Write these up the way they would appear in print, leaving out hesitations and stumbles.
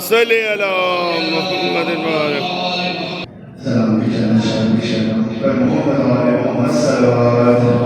सल्ली अला मुहम्मद सलाम पर मोहम्मद वाले मोहम्मद सल्लल्लाहु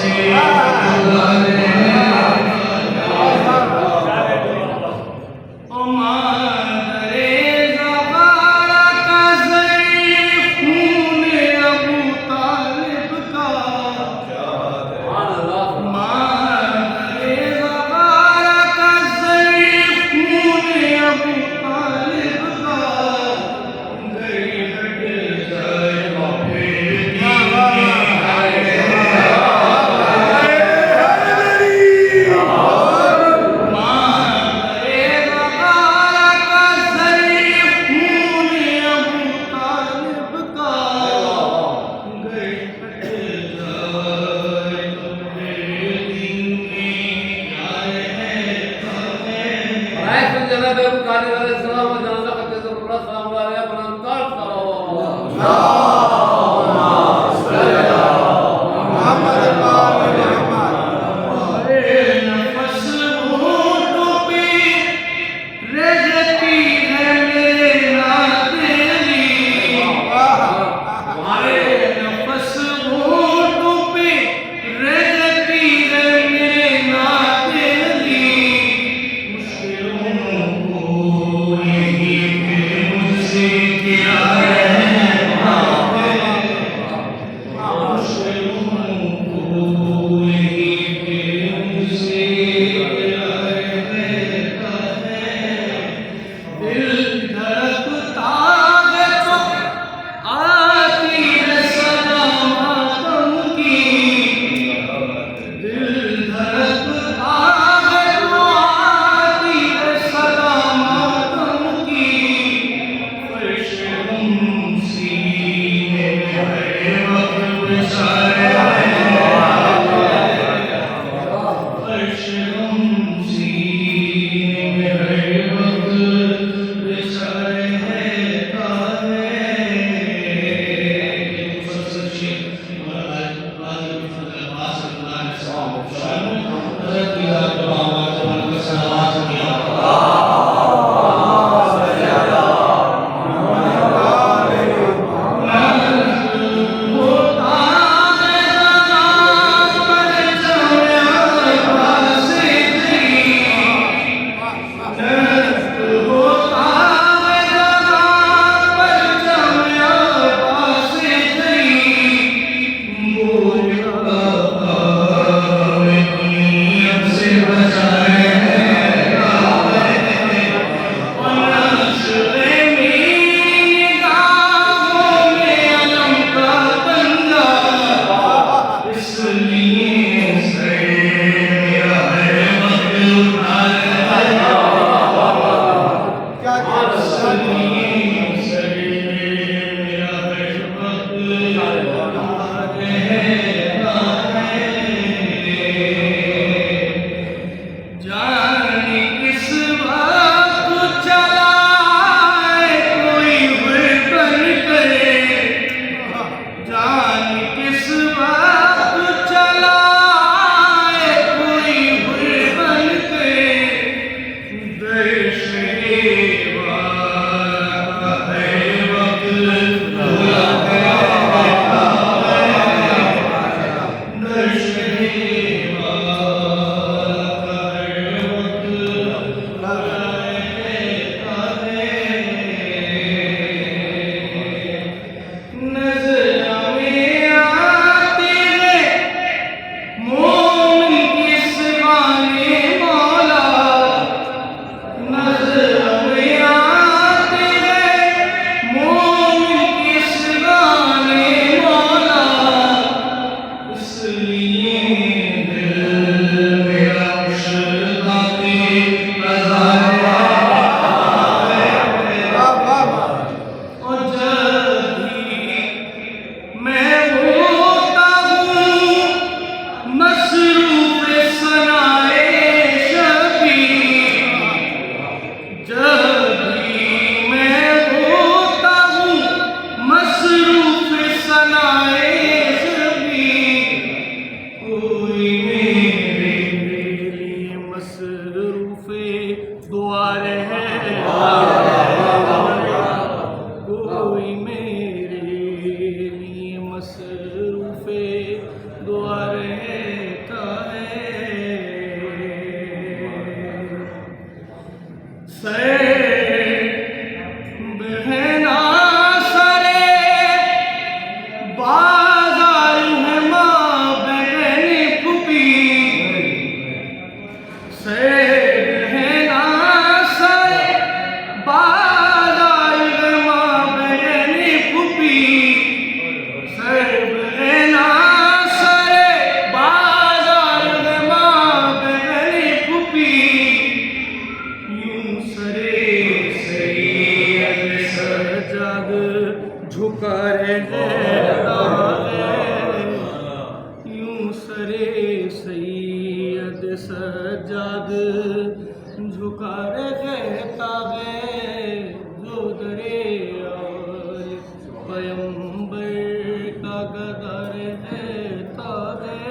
Yeah. सरे सैयद सज्जाद झुका रे ताबे जो दरे आल पैगंबर का गदर है ताबे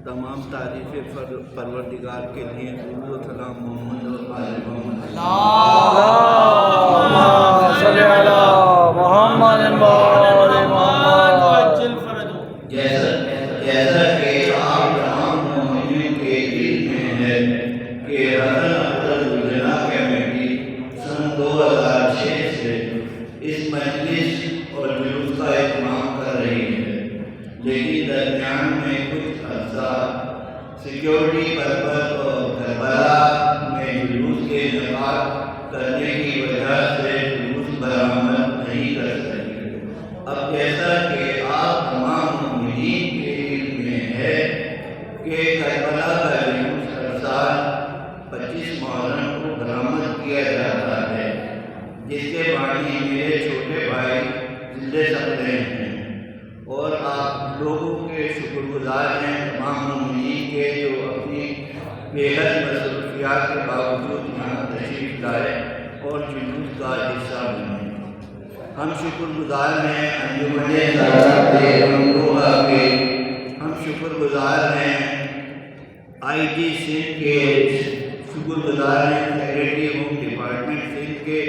तमाम तारीफ़ें परवरदिगार के लिए दुरूद सलाम मोहम्मद और आले मोहम्मद। जैसा कि आप तमाम मोमिनीन के इल्म में है कि हज़रत कमेटी सन 2006 से इस मजलिस और जुलूस का इत्माम कर रही है, लेकिन दरमियान में कुछ अर्सा सिक्योरिटी पर्पज और करबला में जुलूस के इनेकाद करने की वजह से जुलूस बरामद नहीं कर सके। अब जैसा कि आप तमाम मुमिनीन के इल्म में है कि करबला का जुलूस हर साल 25 मुहर्रम को बरामद किया जाता है, जिसके बानी मेरे छोटे भाई जिंदे सकते हैं और आप लोगों के शुक्रगुजार हैं तमाम मुमिनीन के जो अपनी बेहद मसरूफियात के बावजूद यहाँ तशरीफ लाए और जुलूस का हिस्सा बने। हम शुक्रगुजार हैं अंजुमन-ए सादात अमरोहा के, हम शुक्रगुजार हैं IG सिंध के, शुक्रगुजार हैं सेक्रेटरी होम डिपार्टमेंट सिंध के,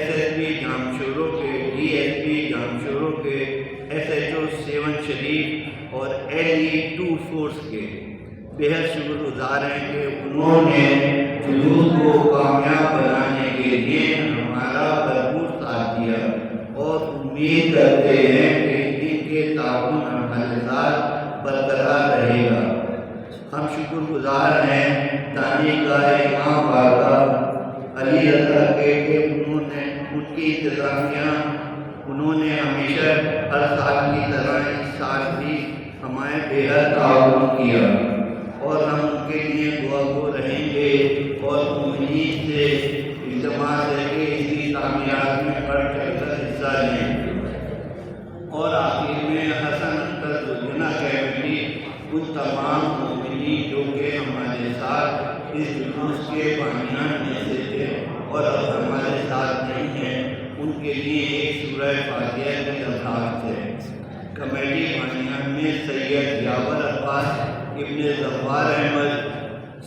SSP जामशोरों के, DSP जामशोरों के, SHO 7 शरीफ और LE2 फोर्स के। बेहद शुक्रगुजार हैं कि उन्होंने जुलूस को कामयाब बनाने के लिए हमारा भरपूर साथ दिया और उम्मीद करते हैं कि इनके ताउन हमारे साथ बरकरार रहेगा। हम शुक्रगुजार हैं तानीगाह इमाम बारगाह अली रज़ा के उनकी इंतज़ामिया उन्होंने हमेशा हर साल की तरह इस साल भी हमारे बेहद ताउन किया और हम उनके लिए दुआगो रहेंगे और उम्मीद से इल्तिमास है कि इसी कामयाब में बढ़ चढ़कर हिस्सा लें। और आखिर में हसन अंतर कमेटी उन तमाम मुमिनीन जो कि हमारे साथ इस जुलूस के बानियान में से थे और अब हमारे साथ नहीं हैं, उनके लिए एक सूरह फातिहा की दरख्वास्त है। कमेटी बानियान में सैयद यावर अब्बास इब्न ज़फ़्फ़ार अहमद,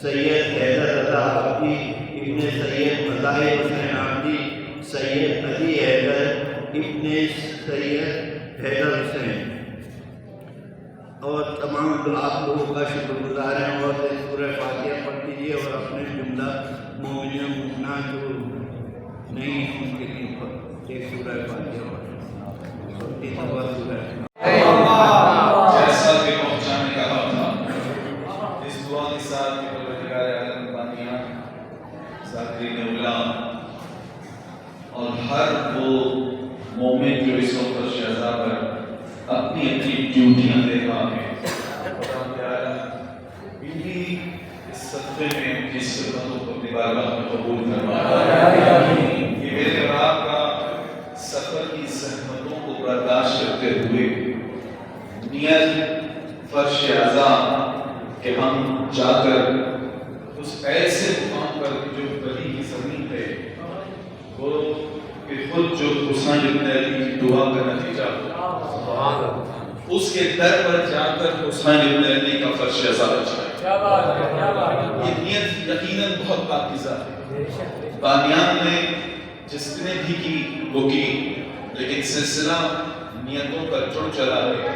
सैयद हैदर रज़ा आबदी इब्न सैयद मज़ाहिर हुसैन आबदी, सैयद अली हैदर इब्न सैयद हैदर हुसैन और तमाम आप लोगों का शुक्रगुजार हैं। और सूरह फातिहा पढ़ लीजिए और अपने जुमला मोमिन मुन्ना जो नहीं उनके लिए एक सूरह फातिहा जैसा कि पहुंचाने का काम था, इस दुआ के साथ और हर वो मोमिन जो इस वक्त शहज़ा पर अपनी अपनी ड्यूटियां दे रहा है, इस सत्ते में इस खिदमतों को बारगाह में कबूल करवाए। ये मेरे और आपका सफर की ज़हमतों को बर्दाश्त करते हुए नियत फर्श आज़ा कि हम जाकर उस ऐसे मुकाम पर जो बली की ज़मीन है वो कि खुद जो हुसैन इब्न अली की दुआ का नतीजा उसके दर पर जाकर हुसैन इब्न अली का फर्श अज़ा चढ़ाया। ये नियत यकीनन बहुत पाकीज़ा है। बानियान ने जिसने भी की वो की, लेकिन सिलसिला नियतों का जुड़ चला है।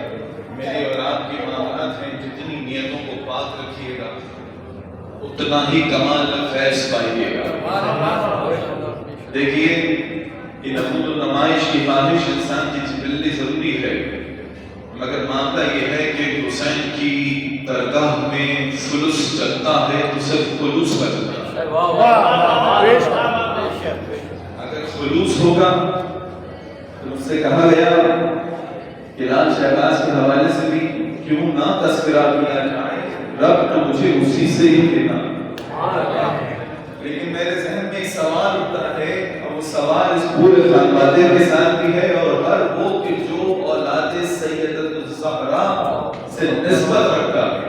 मेरे और आपके मामलात हैं, जितनी नियतों को पाक रखिएगा उतना ही कमाल का फैज़ पाइएगा। देखिए, ये नमूद नुमाइश की ख्वाहिश इंसान की जिबल्ली जरूरी है, मगर मामला ये है कि हुसैन की दरगाह में फुलूस चलता है तो सिर्फ फुलूस का चलता है। अगर फुलूस होगा तो मुझसे कहा गया कि लाल शहबाज के हवाले से भी क्यों ना तस्करा किया जाए, रब तो मुझे उसी से ही देना। लेकिन मेरे जहन में एक सवाल उठता है, और वो सवाल इस पूरे खानवादे के साथ भी है और हर वो कि जो औलाद सैयदतुल ज़हरा से निस्बत रखता है।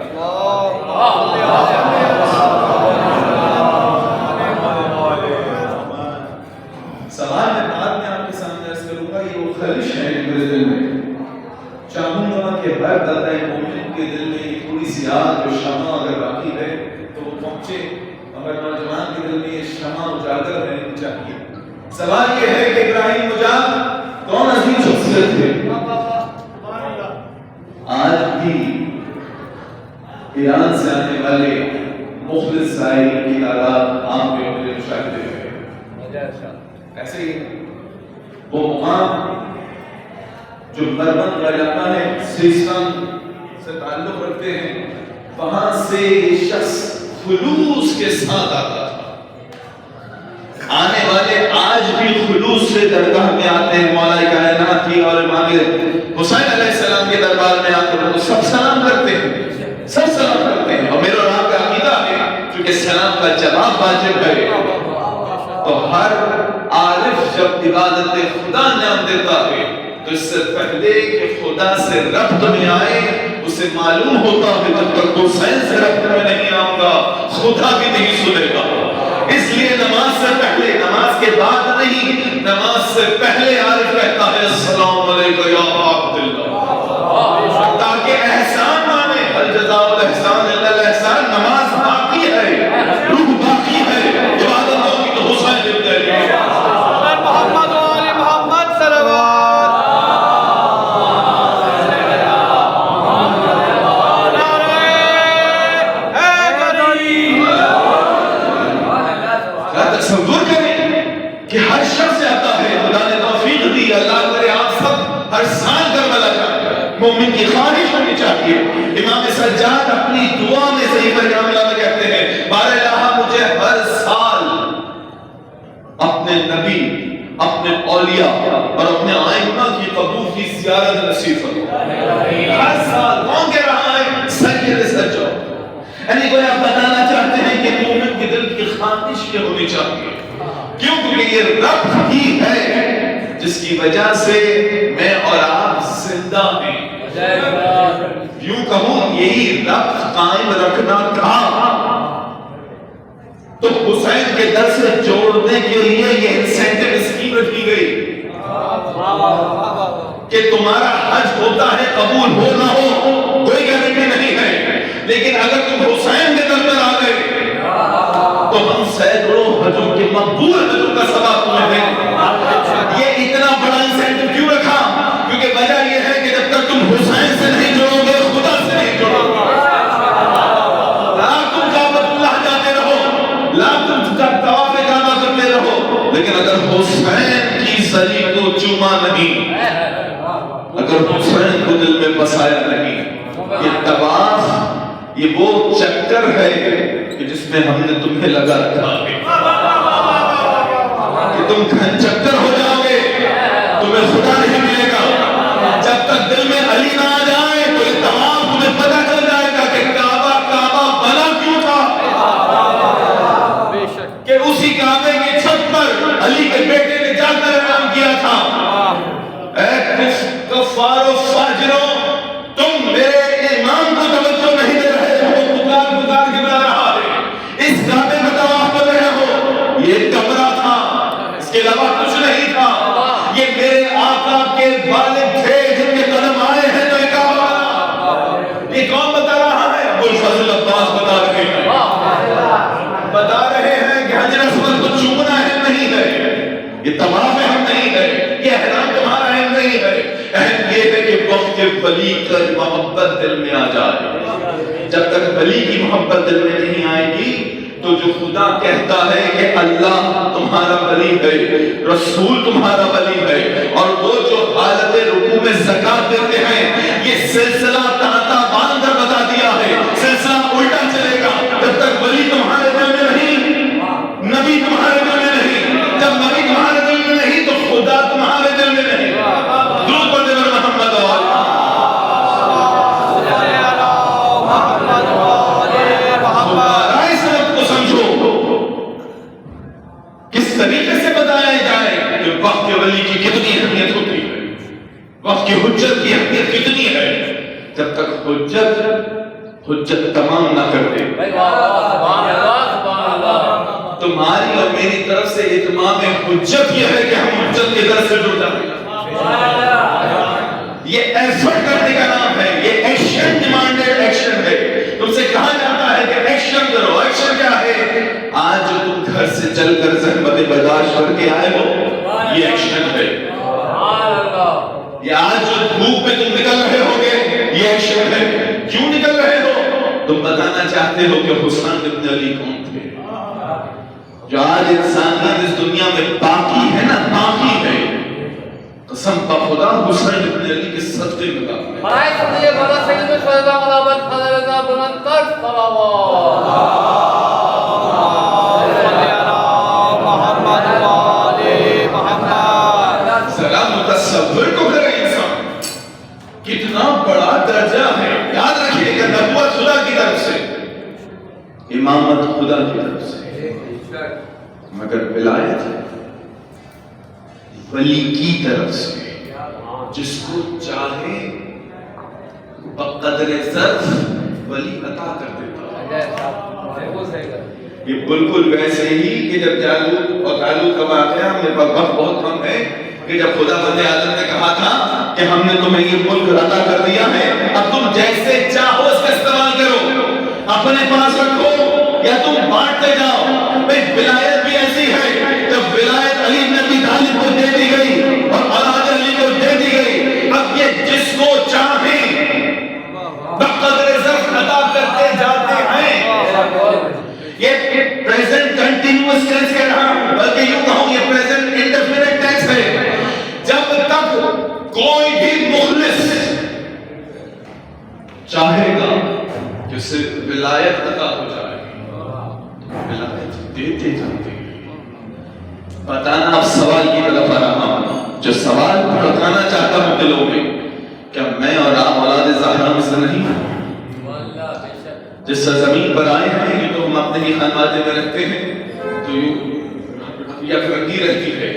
सवाल मैं बाद में आपके सामने अर्ज करूंगा, ये वो ख्वाहिश है मेरे दिल में। चाहूंगा कि हर दादा मोमिन के दिल में ये थोड़ी सी आग जो शमा अगर बाकी है तो वो पहुंचे, मगर नौजवान के दिल में ये शमा उजागर रहनी चाहिए। सवाल ये है कि इब्राहिम मुजाद कौन अजीम शख्सियत थे? आज भी ईरान से आने वाले मुखलिस साईं की तादाद आम में मुझे मुशाहिदे हुए। ऐसे ही वो मुकाम जो बर्मन का इलाका है, सिस्तान से ताल्लुक रखते हैं, वहां से शख्स खुलूस के साथ आता था। आने वाले आज भी खुलूस से दरगाह में आते हैं। मौला कायनात की और इमाम हुसैन अलैहिस्सलाम के दरबार में आकर वो सब सलाम करते हैं, सब सलाम करते हैं। और मेरे और आपका अकीदा है क्योंकि सलाम का जवाब वाजिब है, तो हर आरिफ जब इबादत खुदा नाम देता है तो इससे पहले कि खुदा से रब्त में आए उसे मालूम होता है जब तक हुसैन से रब्त में नहीं आऊंगा खुदा भी नहीं सुनेगा। इसलिए नमाज से पहले, नमाज के बाद नहीं, नमाज से पहले आरिफ कहता है अस्सलाम अलैकुम या अब्दुल्लाह, ताकि एहसान माने। हल जज़ाउल एहसान इल्लल एहसान। नमाज बाकी है, रूह बाकी है, इबादत होगी तो हुसैन इब्न अली मोहम्मद व आले मोहम्मद सल्लल्लाहु तसव्वुर करें कि हर शख्स आता है, खुदा ने तौफीक दी, अल्लाह करे आप सब हर साल करबला जाए। मोमिन की ख्वाहिश होनी चाहिए। इमाम सज्जाद अपनी दुआ में सहीफा कामिला में कहते हैं, बारह मुझे हर साल अपने नबी, अपने औलिया और अपने आइम्मा की कबूल की ज़ियारत नसीब फरमाए। हर साल कौन कह रहा है? सैयद सज्जाद। यानी कोई आप बताना चाहते हैं कि मोमिन के दिल की ख्वाहिश ये होनी चाहिए। क्यों? क्योंकि ये रब ही है जिसकी वजह से मैं और आप जिंदा हैं। यूं कहूं यही रब कायम रखना था, तो हुसैन के दर से जोड़ने के लिए ये इंसेंटिव स्कीम रखी गई कि तुम्हारा हज होता है, कबूल हो ना हो कोई गारंटी नहीं है, लेकिन अगर तुम हुसैन के दर पर आ गए तो हम सैकड़ों हजों के मकबूल हजों का सवाब तुम्हें देंगे। ये इतना बड़ा इंसेंटिव क्यों रखा? क्योंकि वजह यह है कि जब तक तुम हुसैन से नहीं जुड़ोगे खुदा से नहीं जुड़ोगे। लाख तुम काबतुल्लाह जाते रहो, लाख तुम तवाफ काबा करते रहो, लेकिन अगर हुसैन की सरी को चूमा नहीं, अगर हुसैन को दिल में बसाया नहीं, ये तवाफ ये वो चक्कर है कि जिसमें हमने तुम्हें लगा रखा है कि तुम घन चक्कर हो जाओगे, तुम्हें खुदा नहीं मिलेगा। जब तक दिल में अली ना आ जाए तो ये तमाम तुम्हें पता चल जाएगा कि काबा काबा बना क्यों था, कि उसी काबे की छत पर अली के बेटे ने जाकर ऐलान किया था, ऐ कफ्फारो फाजिरो, तुम मेरे इमाम को तवज्जो नहीं दे रहे हो, पुकार पुकार के बुला रहा है, इस काबे में तवाफ कर रहे हो। ये कमरा था, इसके अलावा कुछ नहीं था। ये मेरे आका के वालिद थे जिनके कदम अहम ये है कि वक्त वली की मोहब्बत दिल में आ जाए। जब तक वली की मोहब्बत दिल में नहीं आएगी तो जो खुदा कहता है कि अल्लाह तुम्हारा वली है, रसूल तुम्हारा वली है, और वो जो हालत रुकू में ज़कात देते हैं, ये सिलसिला तांता बांध कर बता दिया है, सिलसिला उल्टा चलेगा। जब तक वली तुम्हारे दिल में नहीं, नबी तुम्हारे दिल में नहीं, जब नबी तुम्हारे दिल में नहीं तो खुदा तुम्हारे दिल में नहीं। दुरूद पढ़ने वाले मोहम्मद किस तरीके से बताया जाए कि वक्त के वली की कितनी अहमियत होती है, वक्त की हुज्जत की अहमियत कितनी है। जब तक हुज्जत तमाम ना कर दे, तुम्हारी और मेरी तरफ से इत्माम हुज्जत यह है कि हम हुज्जत के दर से जुड़ जाए। ये एफर्ट करने का नाम है, ये एक्शन, डिमांडेड एक्शन है। तुमसे कहा जाता है कि एक्शन करो। एक्शन क्या है? आज जो तुम घर से चलकर ज़हमत बर्दाश्त करके आए हो, ये एक्शन है। ये आज जो धूप में तुम निकल रहे होगे, ये एक्शन है। क्यों निकल रहे हो? तुम बताना चाहते हो कि हुसैन इब्न अली कौन थे। जो आज इंसानियत इस दुनिया में बाकी है ना, बाकी है, कसम का खुदा हुसैन इब्न अली के सदक़े में बाकी है। जरा मुतसव्विर तो करे इंसान, कितना बड़ा दर्जा है। याद रखिएगा, नबूवत खुदा की तरफ से, इमामत खुदा की तरफ से, मगर विलायत वली की तरफ से। जिसको चाहे बक़द्र ज़र्फ़ वली अता कर देता है। ये बिल्कुल वैसे ही कि जब जालूत और तालूत का वाक़या, मेरे पास वक्त बहुत कम है, कि जब खुदा बंदे आदम ने कहा था कि हमने तुम्हें ये मुल्क अता कर दिया है, अब तुम जैसे चाहो इसका इस्तेमाल करो, अपने पास रखो या तुम बांटते जाओ। भाई विलायत भी ऐसी है, जब विलायत अली इब्न अबी तालिब को दे दी गई और औलाद अली को दे दी गई, अब ये जिसको चाहे बक़द्र ज़र्फ़ अता करते जाते हैं। ये प्रेजेंट कंटीन्यूअस टेंस कह रहा हूं, बल्कि यूं कहूं ये प्रेजेंट इंडेफिनिट टेंस है। जब तक कोई भी मुखलिस चाहेगा कि सिर्फ विलायत अता हो जाए, विलायत देते जाते हैं। बताना, अब सवाल की तरफ आ रहा हूं, जो सवाल भड़काना चाहता हूं दिलों में, क्या मैं और आप औलाद ज़हरा में से नहीं हैं? जिस सरजमीन पर आए हैं, ये तो हम अपने ही खानवादे में रखते हैं, तो यकरंगी रहती है,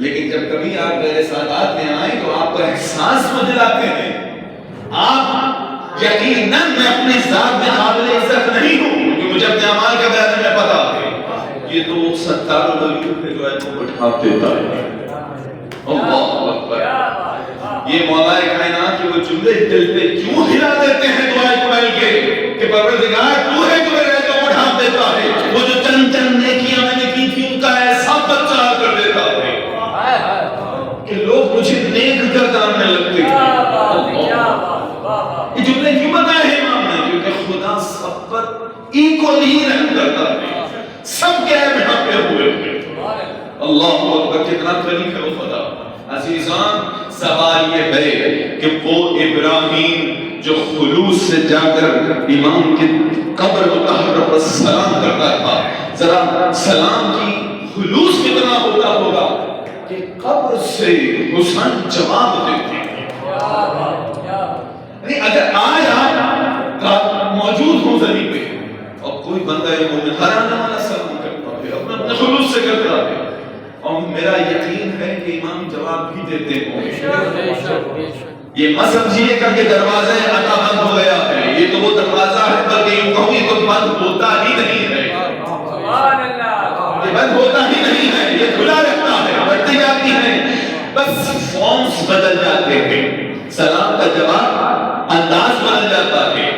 लेकिन जब कभी आप मेरे सादात में आए तो आपका एहसास को दिलाते हैं। आप यकीनन मैं अपने ज़ात में काबिल इज्जत नहीं हूं, क्योंकि मुझे अपने अमाल के बारे में पता है। ये तो सत्तार वलीयों पे जो है तो उठा देता है। अल्लाहु अकबर। ये मौलाए कायनात के वो जुमले दिल पे क्यों हिला देते हैं दुआए कुमैल के कि परवरदिगार तू है जो मेरे को उठा देता है। वो जो चंद नेकियां मैंने की थी उनका ऐसा बच्चा कर देता है कि लोग मुझे नेक करदार में लगते हैं। ये जुमले क्यों बताए हैं इमाम ने? क्योंकि खुदा सब पर इक्वली रहम करता है, सब के यहाँ पे हुए हैं। अल्लाह अकबर, कितना करीम है वो खुदा। अजीजान, सवाल ये है कि वो इब्राहीम जो खुलूस से जाकर इमाम की कब्र को तहर्रुक पर सलाम करता था, जरा सलाम की खुलूस कितना होता होगा कि कब्र से हुसैन जवाब देते हैं। नहीं, अगर आज आप मौजूद हो जमीन पे और कोई बंदा हराना वाला सलाम करता है, अपने खुलूस से करता है, और मेरा यकीन है कि इमाम जवाब भी देते होंगे। ये मत समझिएगा कि दरवाजा अता बंद हो गया है, ये तो वो दरवाजा है, बल्कि यूं कहूं ये तो बंद होता ही नहीं है। ये बंद होता ही नहीं है, ये खुला रहता है, बढ़ती जाती है, बस फॉर्म्स बदल जाते हैं, सलाम का जवाब अंदाज बदल जाता है।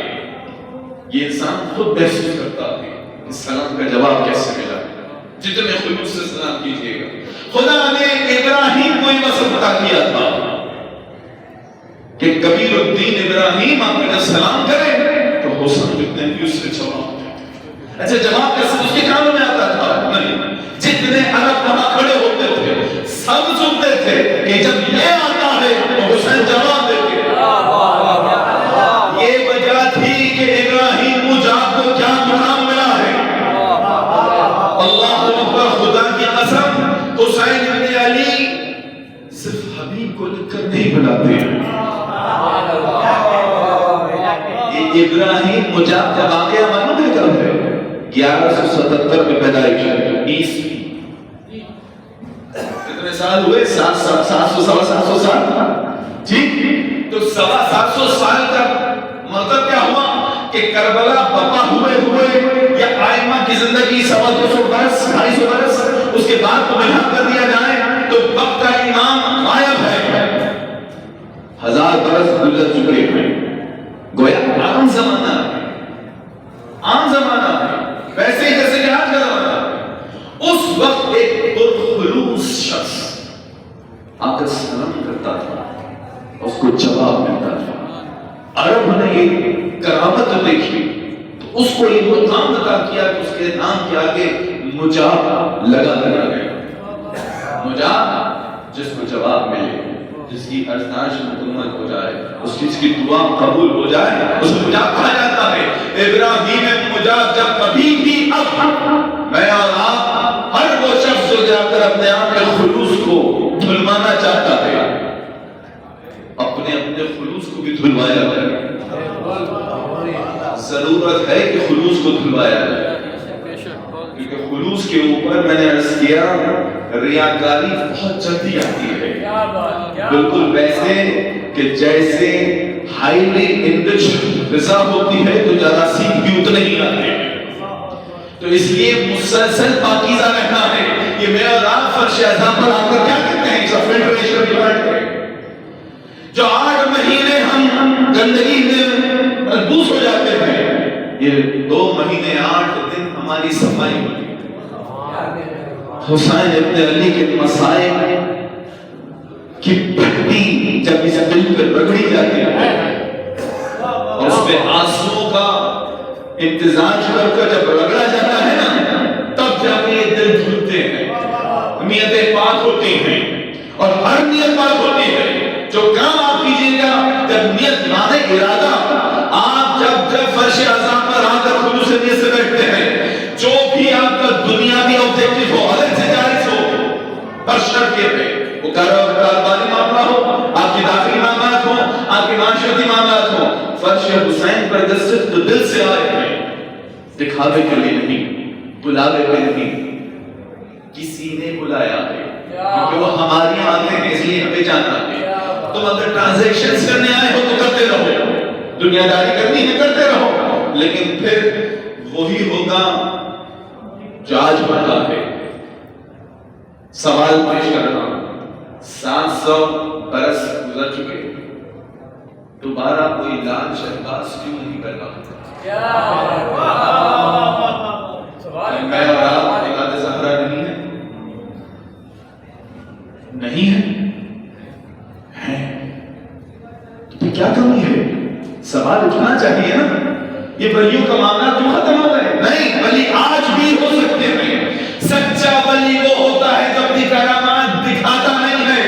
ये इंसान खुद महसूस करता है कि सलाम का जवाब कैसे मिला। जितने खुलूस से सलाम कीजिएगा। खुदा ने इब्राहिम को ये मसला बता दिया था इब्राहिम आपने जब सलाम करे तो हुसैन जितने भी उससे जवाब देते। अच्छा जवाब कैसे उसके कानों में आता था? नहीं, जितने अरब वहां खड़े होते थे सब सुनते थे कि जब ये आता है तो हुसैन जवाब देते। ये वजह थी कि इब्राहिम मुजाब को क्या मुकाम मिला है। अल्लाह अकबर, खुदा की कसम, हुसैन इब्न अली सिर्फ हबीब को लिखकर नहीं बुलाते हैं। ये इब्राहिम मुजाब का वाकया मालूम है कब है? 1177 में पैदाइश है, 20 कितने साल हुए? 700 साल। ठीक, तो 725 साल तक मतलब क्या हुआ कि करबला बपा हुए या आइमा की जिंदगी 250 बरस 250 बरस, उसके बाद तो बिना कर दिया जाए तो वक्त का इमाम गायब है। 1000 बरस गुजर चुके हैं, गोया आम जमाना है, वैसे ही जैसे कि आज का जमाना है। उस वक्त एक पुरखुलूस शख्स आकर सलाम करता था, उसको जवाब मिलता था। अरब ने ये करामत देखी तो उसको ये मुकाम अता किया कि उसके नाम के आगे मुजाब लगा गया। मुजाब जिसको जवाब मिले, जिसकी अर्ज़दाश मुकम्मल हो जाए, उसकी दुआ कबूल हो जाए, उसे मुजाब कहा जाता है। इब्राहिम मुजाब जब कभी भी अब मैं और आप हर वो शख्स जो जाकर अपने आप के खुलूस को धुलवाना चाहता है, अपने खुलूस को भी धुलवाया जाए। जरूरत है कि खुलूस को धुलवाया जाए, क्योंकि खुलूस के ऊपर मैंने अर्ज किया रियाकारी बहुत जल्दी आती है। बिल्कुल वैसे कि जैसे हाईली इनरिच ग़िज़ा होती है तो जरासीम भी उतने ही आते हैं। तो इसलिए मुसलसल पाकीज़ा रहना है। ये मैं और आप फर्श अज़ा पर आकर क्या कहते हैं? फिल्ट्रेशन डिवाइड है। जो 8 महीने हम गंदगी में मलबूस हो जाते हैं, ये 2 महीने 8 दिन हमारी सफाई होती है। हुसैन इब्न अली के मसाइब की भट्टी जब इस दिल पर रगड़ी जाती है और उसमें आंसुओं का इंतजार करके जब रगड़ा जाता है ना, तब जाके ये दिल धुलते हैं, नियतें पाक होती हैं। और हर नियत पाक होती है। जो काम आप कीजिएगा, जब नियत माने इरादा, आप जब फर्श अज़ा पर आकर खुलूस नियत से बैठते हैं, जो भी आपका दुनियावी ऑब्जेक्टिव हो, अलग से जायज हो, पर शर्त ये है वो कारोबारी मामला हो, आपकी दाखिली मामलात हो, आपके माशरती मामलात हो, फर्श हुसैन पर दस्तक तो दिल से आए हैं, दिखावे के लिए नहीं, बुलावे पे नहीं। किसी ने बुलाया है क्योंकि वो हमारी आते हैं, इसलिए हमें जानना है। तुम अगर ट्रांजैक्शंस करने आए हो तो करते रहो, दुनियादारी करनी है करते रहो, लेकिन फिर वही होगा जो आज बनता है। सवाल पेश कर रहा हूं, 700 बरस गुजर चुके, दोबारा कोई लाल शहबाज क्यों नहीं कर रहा? मैं और आप औलाद ज़हरा नहीं है? नहीं है, है तो फिर क्या कमी है? सवाल उठना चाहिए ना। ये वलियों का मामला क्यों खत्म हो गए? नहीं, वली आज भी हो सकते हैं। सच्चा वली वो होता है जो अपनी करामात दिखाता नहीं है।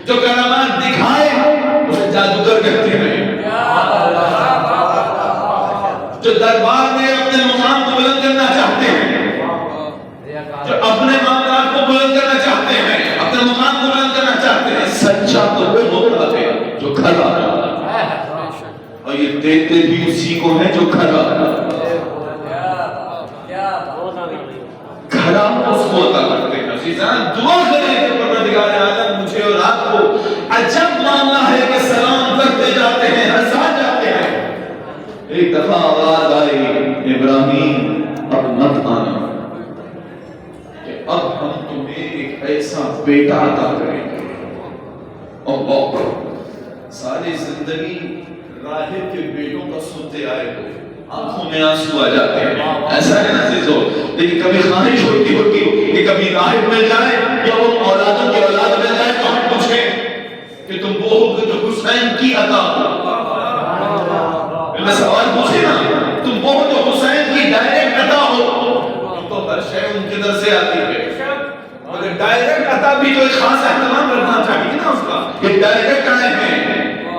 जो करामात दिखाए उसे जादूगर कहते हैं। जो दरबार में अपने मुकाम को बुलंद करना चाहते हैं, जो अपने मामला को बुलंद करना चाहते हैं, अपने मुकाम को बुलंद करना चाहते हैं, सच्चा तो वो होता है जो खरा है, और ये देते भी उसी को है जो खरा खरा उसको अता करते हैं। अज़ीज़ान, दुआ करें कि परवरदिगार आलम मुझे और आपको अजब मामला है कि सलाम करते जाते हैं, हंसा जाते हैं। एक दफा आवाज आई, इब्राहिम अब मत आना, कि अब हम तुम्हें एक ऐसा बेटा अता करेंगे। और सारी जिंदगी राहिब के बेटों का सुनते आए हो, आंखों में आंसू आ जाते हैं। ऐसा है ना चीजों, लेकिन कभी ख्वाहिश होती कि कभी राहिब मिल जाए या वो औलादों की औलाद मिल जाए तो हम पूछें कि तुम वो हो जो हुसैन की अता हो। मैं सवाल पूछे ना, तुम वो हो जो हुसैन की डायरेक्ट अता हो, तो हर शय उनके दर से आती है। मगर डायरेक्ट अता भी तो एक खास एहतमाम करना चाहिए ना उसका, कि डायरेक्ट आए हैं,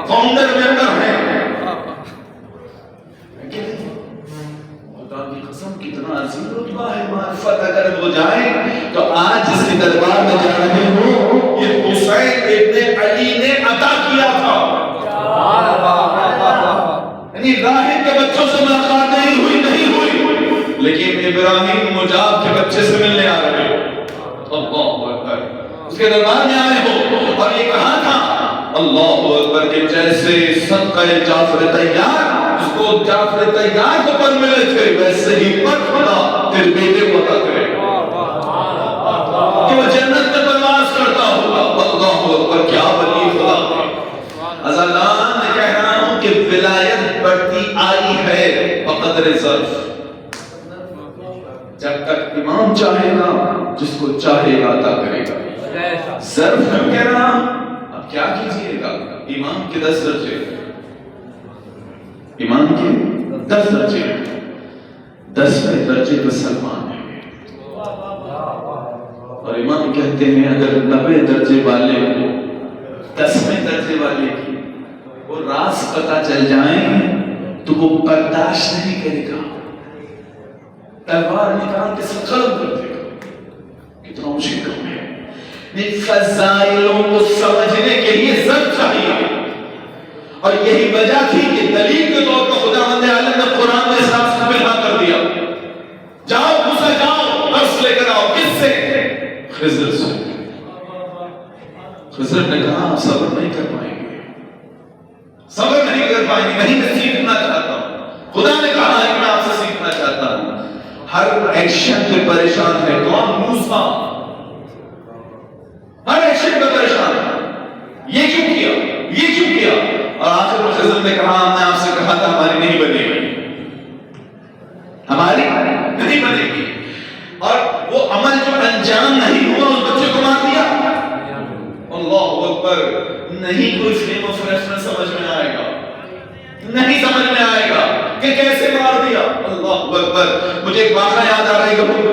फाउंडर मेंबर हैं। खुदा की कसम कितना अजीम रुतबा है मारिफत अगर हो जाए। तो आज जिसके दरबार में जा रहे हो, ये हुसैन इब्ने अली ने अता किया था। यानी इब्राहिम के बच्चों से मुलाकात नहीं हुई, लेकिन इब्राहिम मुजाब के बच्चे से मिलने आ रहे हो, अल्लाहु अकबर, उसके दरबार में आए हो। और ये कहा था अल्लाहु अकबर के जैसे सदका जाफर तैयार, उसको जाफर तैयार को पर मिले थे, वैसे ही पर खुदा तेरे बेटे को अता करेगा कि वो जन्नत में परवास करता होगा। अल्लाहु अकबर, क्या वली खुदा। अज़लान मैं कह रहा हूं कि विलायत बढ़ती आई है बक़दर ज़र्फ़। जब तक इमाम चाहेगा, जिसको चाहेगा अता करेगा। ज़र्फ़ मैं कह रहा हूं, अब क्या कीजिएगा, इमाम के 10 दर्जे, इमाम के 10 दर्जे, 10वें दर्जे पर सलमान है। और इमाम कहते हैं अगर 90 दर्जे वाले को 10वें दर्जे वाले की वो राज पता चल जाए तो वो बर्दाश्त नहीं करेगा, तलवार निकाल के कलम कर देगा। कितना मुश्किल काम है। फज़ाइलों को समझने के लिए ज़र्फ़ चाहिए। और यही वजह थी कि दलील के तौर पर खुदावंद आलम ने कुरान में साफ बिल्हा कर दिया, जाओ मूसा जाओ दर्स लेकर आओ। किससे? खिज़र से। खिज़र ने कहा आप सब्र नहीं कर पाएंगे, सब्र नहीं कर पाएंगे, नहीं मैं सीखना चाहता हूं। खुदा ने कहा है कि मैं आपसे सीखना चाहता हूं। हर एक्शन पे परेशान है कौन? मूसा। हर एक्शन पे परेशान है, ये क्यों किया, ये क्यों किया। और आखिर में खिज़र ने कहा हमने आपसे कहा था हमारी नहीं बनेगी, हमारी नहीं बनेगी। और वो अमल जो अंजाम नहीं हुआ उस बच्चे को मार दिया। अल्लाहु अकबर। नहीं कोई फ्रेम ऑफ रेफरेंस समझ में आएगा, नहीं समझ में आएगा कि कैसे मार दिया। अल्लाहु अकबर। मुझे एक वाक़या याद आ रहा है कि मोहम्मद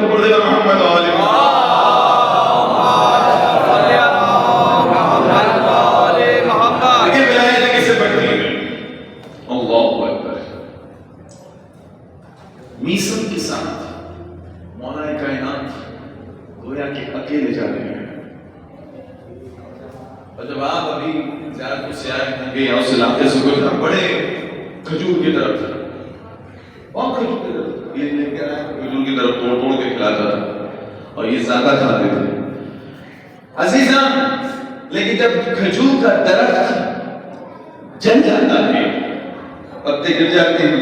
मीसम के साथ मौला कायनात गोया के अकेले जा रहे हैं। और जब आप अभी ज़्यादा से आए होंगे या उस इलाके से गुजरा, बड़े खजूर की तरफ और खजूर की तरफ ये लेकर आए, खजूर की तरफ तोड़ तोड़ के खिलाता था और ये ज्यादा खाते थे अजीजा। लेकिन जब खजूर का दरख्त जल जाता है, पत्ते गिर जाते हैं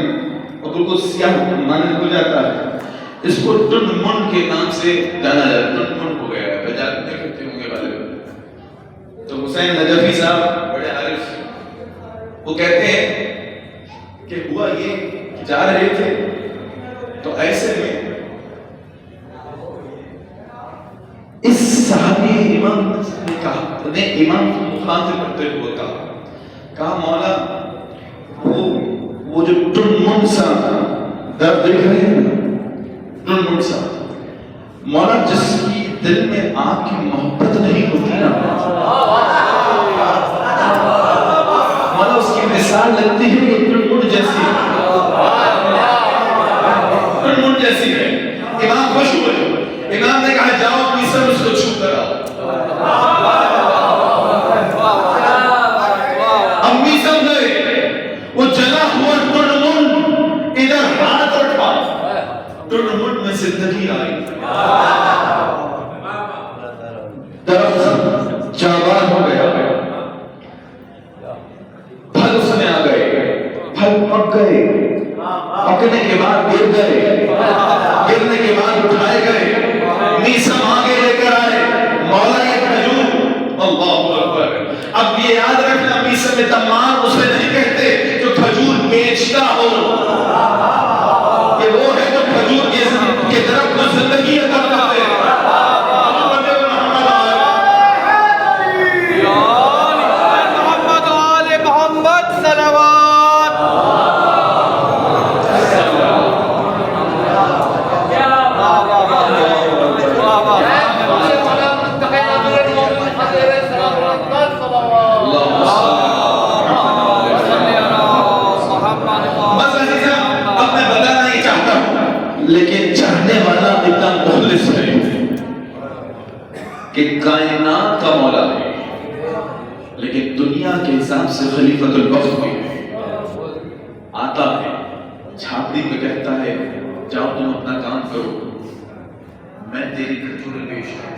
और बिल्कुल सियाह मानने हो जाता है, इसको टुनमुन के नाम से जाना जाता है। टुनमुन हो गया है, जानते करते होंगे वाले। तो हुसैन नजफी साहब बड़े आरिफ, वो कहते हैं कि हुआ ये कि जा रहे थे तो ऐसे में इस साहबी इमाम ने कहा, ने इमाम को मुखातिब करते हुए कहा मौला वो जो टुनमुन सा दर्द देख रहे हैं ना, टुनमुन सा मौला जिसकी दिल में आपकी मोहब्बत नहीं होती ना मौला, उसकी मिसाल लगती है ये टुनमुन जैसी, टुनमुन जैसी है। इमाम खुश हुए, इमाम ने कहा जाओ मीसम उसको छू कर आओ। अब मीसम गए, वो जला हुआ टुनमुन इधर हाथ उठा, टुनमुन में जिंदगी आई, दरख्त जाबाज हो गया, फल उसमें आ गए, फल पक गए, पकने के बाद गिर गए, गिरने के बाद उठाए गए, मीसम आगे लेकर आए, मौला ये खजूर। अल्लाहु अकबर। अब ये याद रखना, मीसम तमाम उसे नहीं कहते जो खजूर बेचता हो, ये वो है जो खजूर के तरफ को जिंदगी अता करते हैं। मोहम्मद आले मोहम्मद सलवात। कि कायनात का मौला है, लेकिन दुनिया के हिसाब से खलीफतुल वक्त भी आता है, झांपड़ी पे कहता है जाओ तुम अपना काम करो, मैं तेरी खजूर पेश हूं।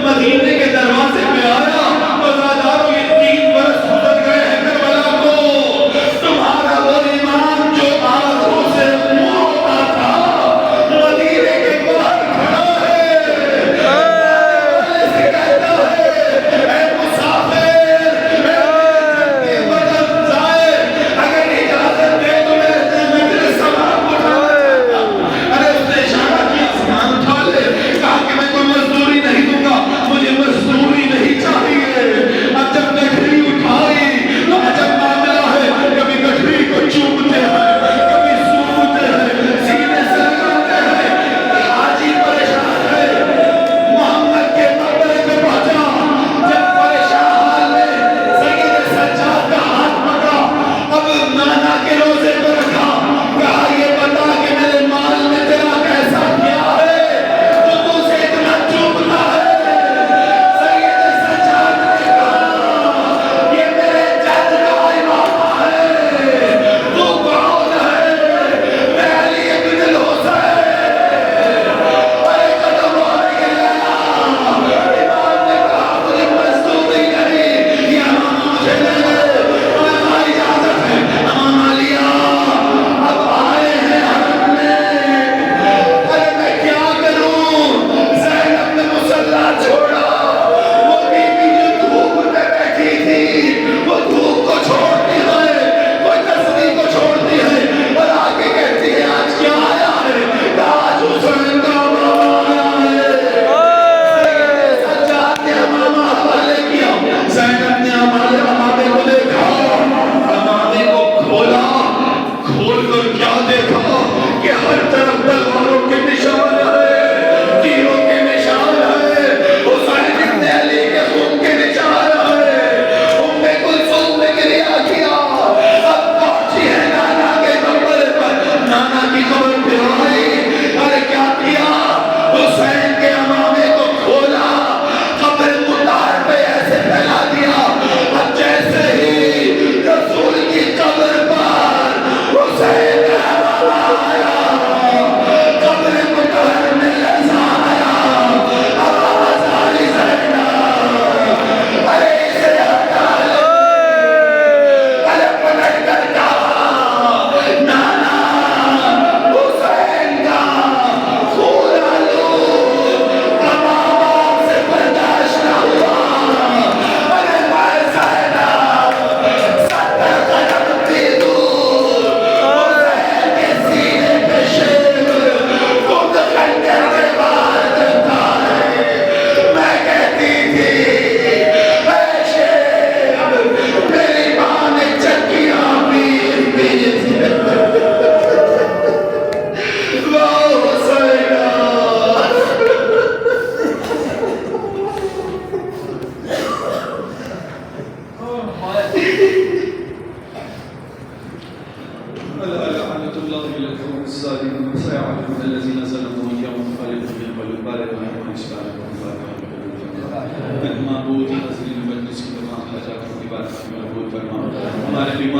मदीने के दरवाजे पे आया तो ज़ादारो ये 3 बरस गुजर गए हैं करबला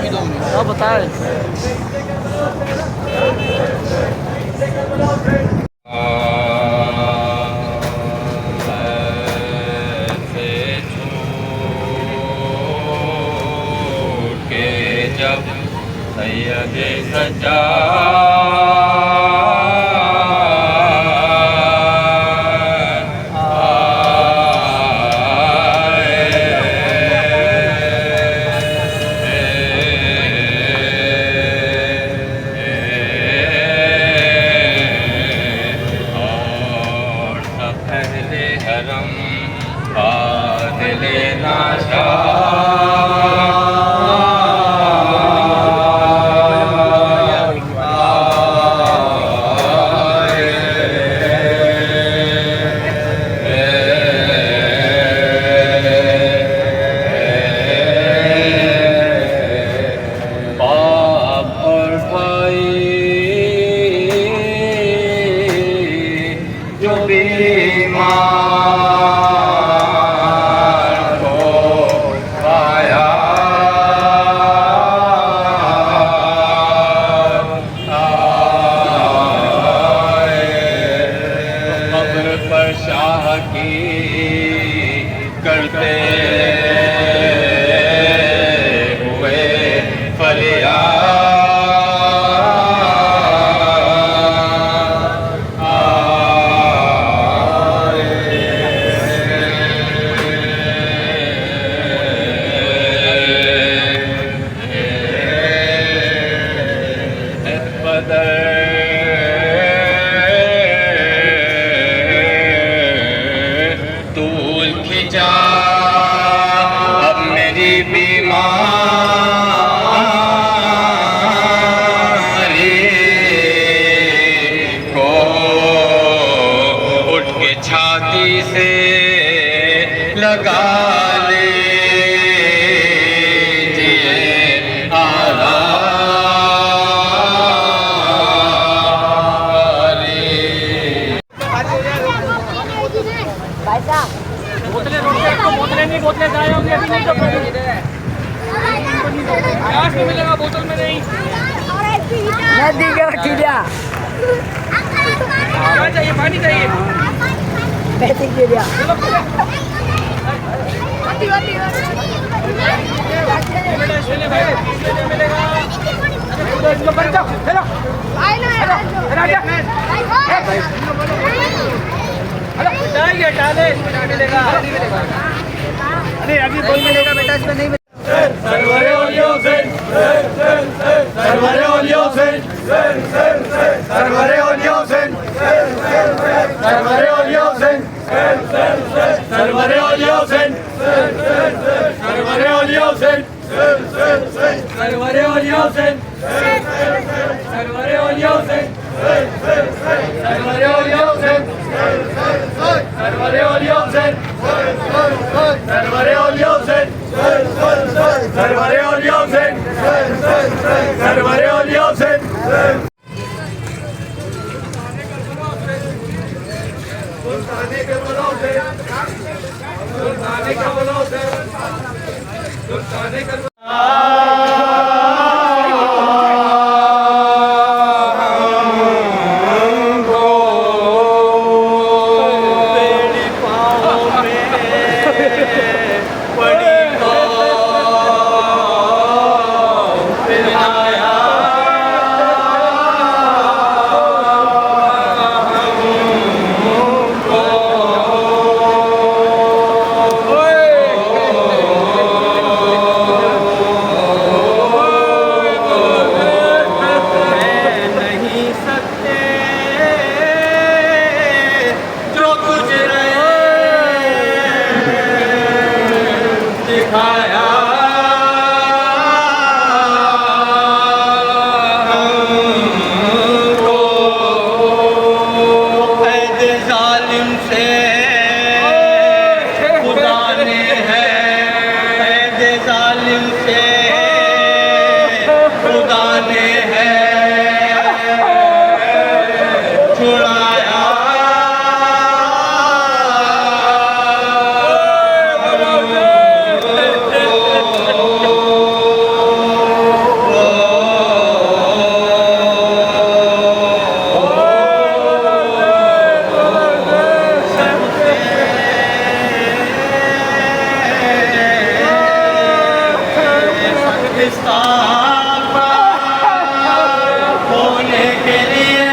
चाबी दो मुझे। हाँ बताए जब सैयद सच्चा और सब पहले हरम बादल नाशा जो बीमार को पाया कब्र पर शाह की करते हुए फरियाद तूल खिंचा अब मेरी बीमारी को उठ के छाती से लगा लीजिए भाई साहब बोतलें रोक के रखो, बोतलें नहीं, बोतलें जाए होंगी अभी नहीं तो गैस में मिलेगा, बोतल में नहीं। नदी के खिलिया क्या चाहिए? पानी चाहिए। बैठी खिलिया बेटा इसमें भाई इसमें मिलेगा। इसको बन जाओ, चलो जाइए डाले, इसमें मिलेगा। अरे अभी कोई मिलेगा बेटा इसमें नहीं सरवरे ओलियो से सरवरे ओलियो से सरवरे ओलियो से सरवरे ओलियो से सरवरे ओलियो से सरवरे ओलियो से सरवरे ओलियो से सरवरे ओलियो से सरवरे ओलियो से सरवरे ओलियो से सरवरे ओलियो से सरवरे ओलियो से सरवरे ओलियो से सुल्ताने के बोलो से सुल्ताने के बोलो से सुल्ताने के होने के लिए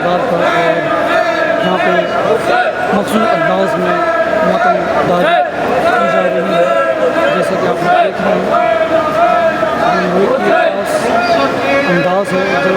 बाजार पर और यहाँ पे मखसूस अंदाज में मातमदारी की जा रही है। जैसे कि आप लोग देख रहे हैं, ये खास अंदाज है जो